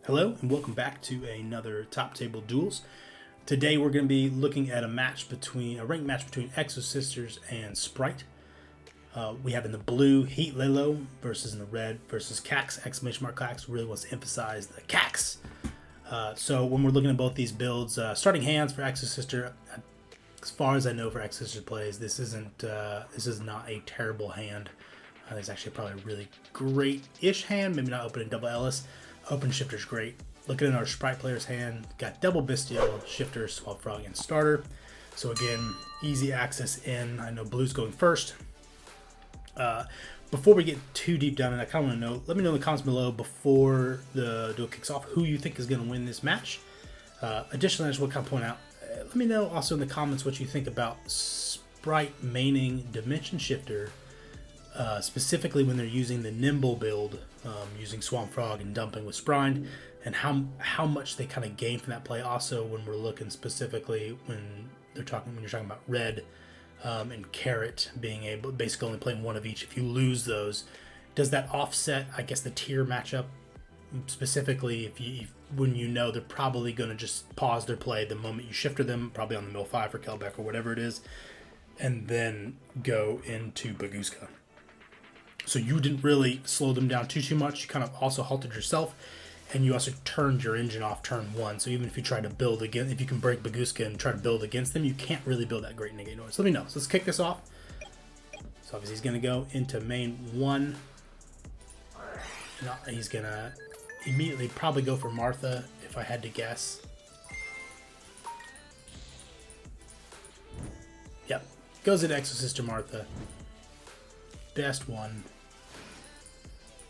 Hello and welcome back to another top table duels. Today we're going to be looking at a ranked match between Exosisters and Spright. We have in the blue HeatLello versus in the red versus kaks. Exclamation mark kaks really wants to emphasize the kaks. So when we're looking at both these builds, starting hands for Exosister, as far as I know for Exosister plays, this is not a terrible hand. It's actually probably a really great-ish hand, maybe not opening double Ellis. Open Shifter's great. Looking at our Spright player's hand, got double Bestial, Shifter, Swap Frog, and Starter. So again, easy access in. I know blue's going first. Before we get too deep down in that, I kind of want to know, let me know in the comments below before the duel kicks off who you think is going to win this match. Additionally, I just want to kind of point out, let me know also in the comments what you think about Spright maining Dimension Shifter, specifically when they're using the Nimble build, using Swamp Frog and dumping with Spright, and how much they kind of gain from that play. Also, when we're looking specifically when you're talking about red and carrot being able basically only playing one of each. If you lose those, does that offset, I guess, the tier matchup? Specifically, when you know they're probably going to just pause their play the moment you shifter them, probably on the mill 5 for Kelbeck or whatever it is, and then go into Baguska. So you didn't really slow them down too much. You kind of also halted yourself, and you also turned your engine off turn 1. So even if you try to build again, if you can break Baguska and try to build against them, you can't really build that great negate noise. Let me know. So let's kick this off. So obviously he's going to go into main 1. No, he's going to immediately probably go for Martha, if I had to guess. Yep. Goes into Exosister Martha. Best one.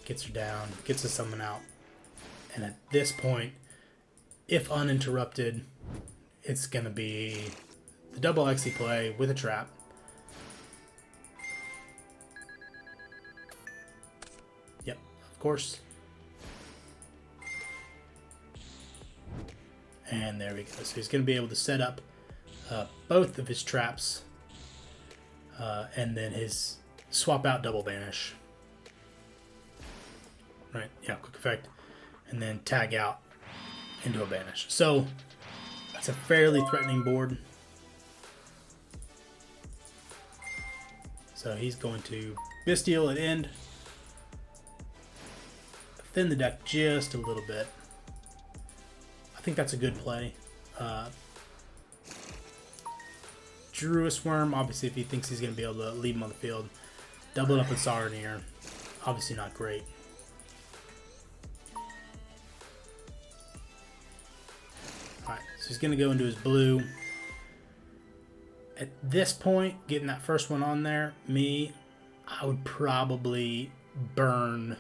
Gets her down, gets the summon out, and at this point, if uninterrupted, it's going to be the double Exy play with a trap. Yep, of course. And there we go. So he's going to be able to set up both of his traps, and then his swap out double banish. Right, yeah, quick effect, and then tag out into a banish. So that's a fairly threatening board. So he's going to Bestial at end, thin the deck just a little bit. I think that's a good play. Druid's Worm, obviously, if he thinks he's going to be able to leave him on the field. Double it up with Ramir, obviously not great. Alright, so he's going to go into his blue. At this point, getting that first one on there, I would probably burn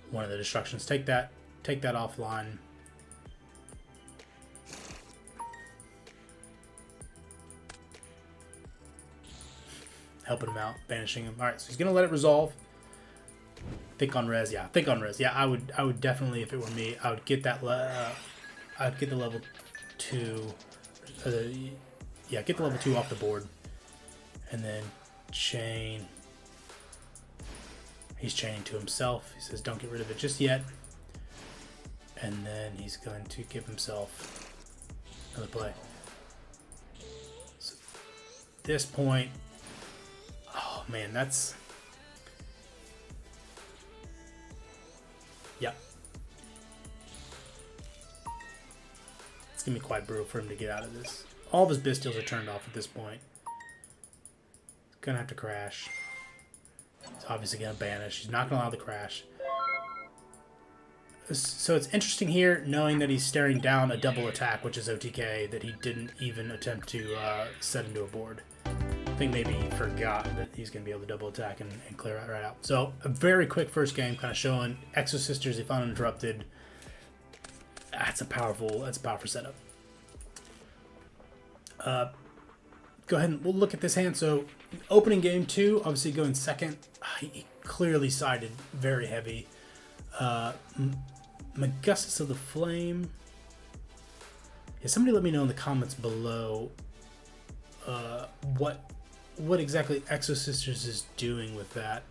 one of the destructions. Take that offline. Helping him out, banishing him. Alright, so he's going to let it resolve. Think on res, yeah. Think on res. Yeah, I would definitely, if it were me, I would get that I'd get the level 2 get the level 2 off the board. And then chain. He's chaining to himself. He says don't get rid of it just yet. And then he's going to give himself another play. So at this point, oh man, that's... Yep. It's going to be quite brutal for him to get out of this. All of his Bestials are turned off at this point. He's going to have to crash. He's obviously going to banish. He's not going to allow the crash. So it's interesting here, knowing that he's staring down a double attack, which is OTK, that he didn't even attempt to set into a board. I think maybe he forgot that he's going to be able to double attack and clear it right out. So a very quick first game, kind of showing Exosisters if uninterrupted. That's a powerful setup. Go ahead and we'll look at this hand. So opening game 2, obviously going second. He clearly sided very heavy. Magustus of the Flame. Yeah, somebody let me know in the comments below what exactly Exosisters is doing with that.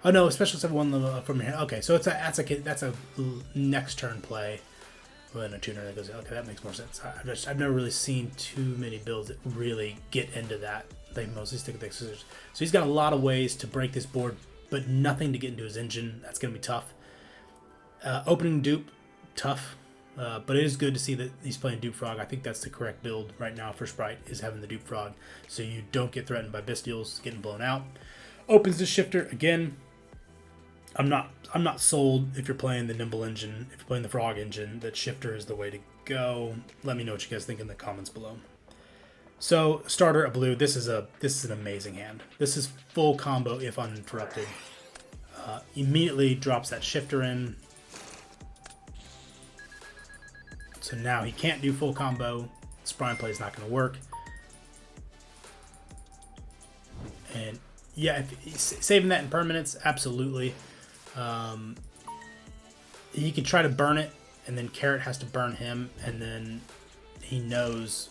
Oh no, special 7-1 level from here. Okay, so that's a next turn play. Well, then a tuner that goes, okay, that makes more sense. I've never really seen too many builds that really get into that. They mostly stick with the Exosisters. So he's got a lot of ways to break this board, but nothing to get into his engine. That's going to be tough. Opening dupe, tough. But it is good to see that he's playing Dupe Frog. I think that's the correct build right now for Spright, is having the Dupe Frog, so you don't get threatened by Bestials getting blown out. Opens the shifter again. I'm not sold if you're playing the Nimble engine, if you're playing the Frog engine, that shifter is the way to go. Let me know what you guys think in the comments below. So starter a blue. This is an amazing hand. This is full combo if uninterrupted. Immediately drops that shifter in. So now he can't do full combo. Spright play is not going to work. And yeah, saving that in permanence, absolutely. He could try to burn it, and then Carrot has to burn him, and then he knows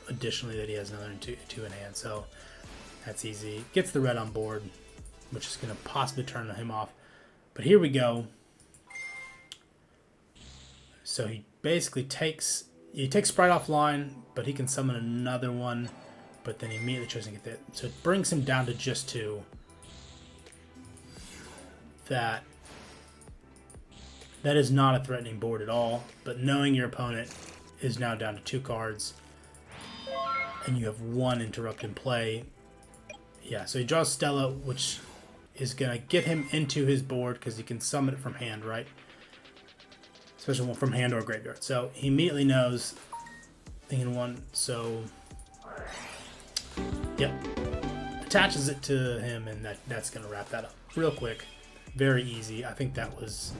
additionally that he has another two in hand. So that's easy. Gets the red on board, which is going to possibly turn him off. But here we go. So he basically takes Spright offline, but he can summon another one, but then he immediately tries to get that. So it brings him down to just 2. That is not a threatening board at all, but knowing your opponent is now down to 2 cards, and you have 1 interrupt in play. Yeah, so he draws Stella, which is going to get him into his board because he can summon it from hand, right? Especially from hand or graveyard. So he immediately knows, thinking 1, so yep. Attaches it to him, and that's going to wrap that up real quick. Very easy. I think that was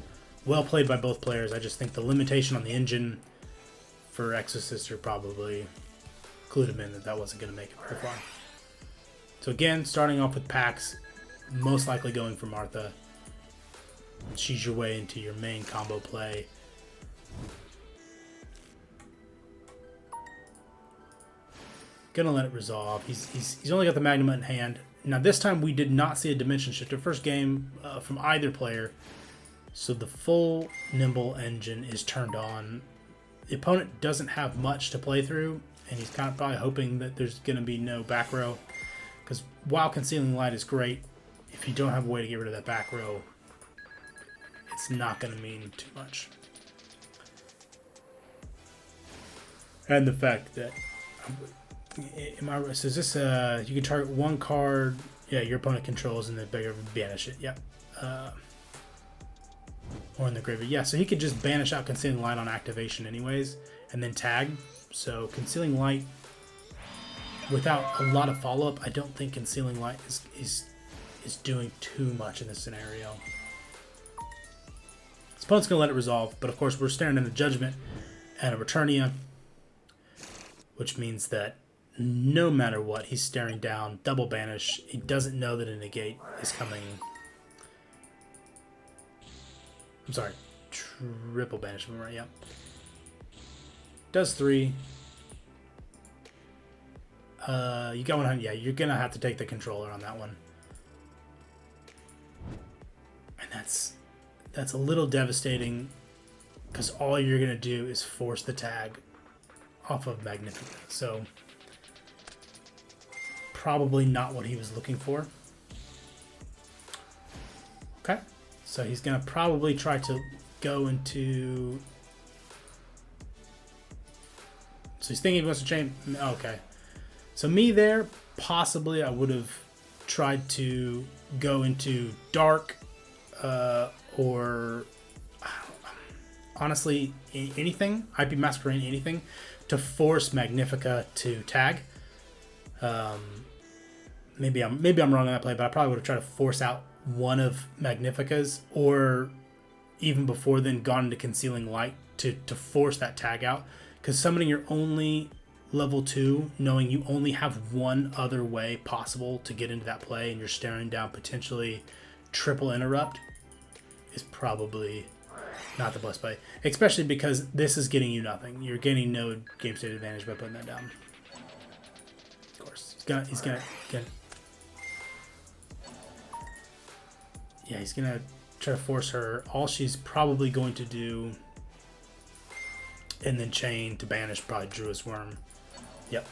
well played by both players. I just think the limitation on the engine for Exosister probably clued him in that wasn't going to make it very far. So again, starting off with packs, most likely going for Martha. She's your way into your main combo play. Gonna let it resolve. He's only got the Magnum in hand. Now this time we did not see a dimension shifter first game from either player, so the full Nimble engine is turned on. The opponent doesn't have much to play through, and he's kind of probably hoping that there's going to be no back row, because while Concealing Light is great, if you don't have a way to get rid of that back row, it's not going to mean too much. And the fact that so is this you can target 1 card, yeah, your opponent controls, and then banish it. Yep. Or in the graveyard. Yeah, so he could just banish out Concealing Light on activation anyways, and then tag. So Concealing Light, without a lot of follow-up, I don't think Concealing Light is doing too much in this scenario. His opponent's going to let it resolve, but of course we're staring in the Judgment and a Returnia, which means that no matter what, he's staring down, double banish. He doesn't know that a negate is coming. I'm sorry, triple banishment, right? Yep. Does 3. You got 100. Yeah, you're gonna have to take the controller on that one, and that's a little devastating because all you're gonna do is force the tag off of Magnifica. So probably not what he was looking for. Okay, so he's gonna probably try to go into. So he's thinking he wants to chain. Okay, so me there, possibly I would have tried to go into Dark, or honestly anything. I'd be masquerading anything to force Magnifica to tag. Maybe I'm wrong on that play, but I probably would have tried to force out one of Magnifica's, or even before then gone into Concealing Light to force that tag out. Because summoning your only level 2, knowing you only have one other way possible to get into that play, and you're staring down potentially triple interrupt, is probably not the best play. Especially because this is getting you nothing. You're getting no game state advantage by putting that down. Of course, he's gonna. Yeah, he's gonna try to force her. All she's probably going to do and then chain to banish probably Druid's Worm. Yep.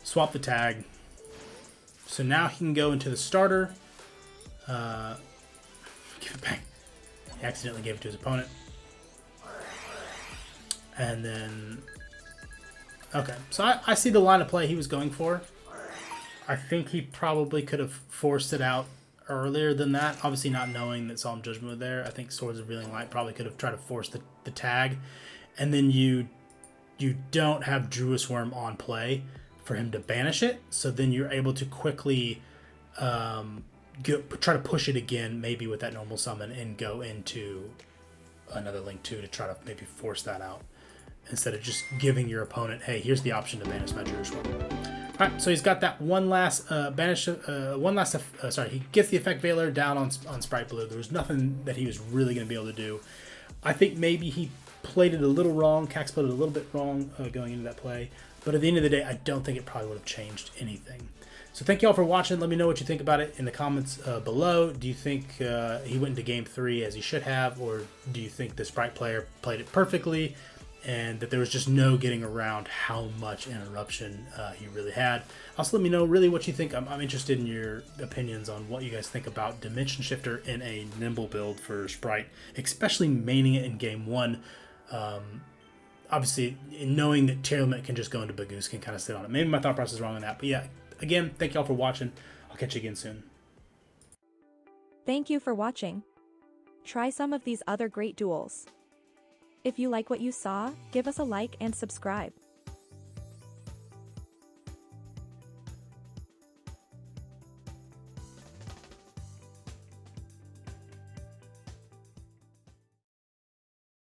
Swap the tag. So now he can go into the starter. Give it back. He accidentally gave it to his opponent. And then... Okay, so I see the line of play he was going for. I think he probably could have forced it out earlier than that. Obviously not knowing that Solemn Judgment was there. I think Swords of Revealing Light probably could have tried to force the tag. And then you don't have Druid's Worm on play for him to banish it. So then you're able to quickly try to push it again, maybe with that normal summon, and go into another Link 2 to try to maybe force that out. Instead of just giving your opponent, hey, here's the option to banish my Druid's Worm. Alright, so he's got that one last banish. Sorry, he gets the effect Veiler down on Spright Blue. There was nothing that he was really going to be able to do. I think maybe he played it a little wrong. Kaks played it a little bit wrong going into that play. But at the end of the day, I don't think it probably would have changed anything. So thank you all for watching. Let me know what you think about it in the comments below. Do you think he went into Game 3 as he should have? Or do you think the Spright player played it perfectly? And that there was just no getting around how much interruption he really had. Also, let me know really what you think. I'm interested in your opinions on what you guys think about Dimension Shifter in a Nimble build for Spright, especially maining it in Game 1. Obviously, knowing that Tier Limit can just go into Bagoose can kind of sit on it. Maybe my thought process is wrong on that. But yeah, again, thank you all for watching. I'll catch you again soon. Thank you for watching. Try some of these other great duels. If you like what you saw, give us a like and subscribe.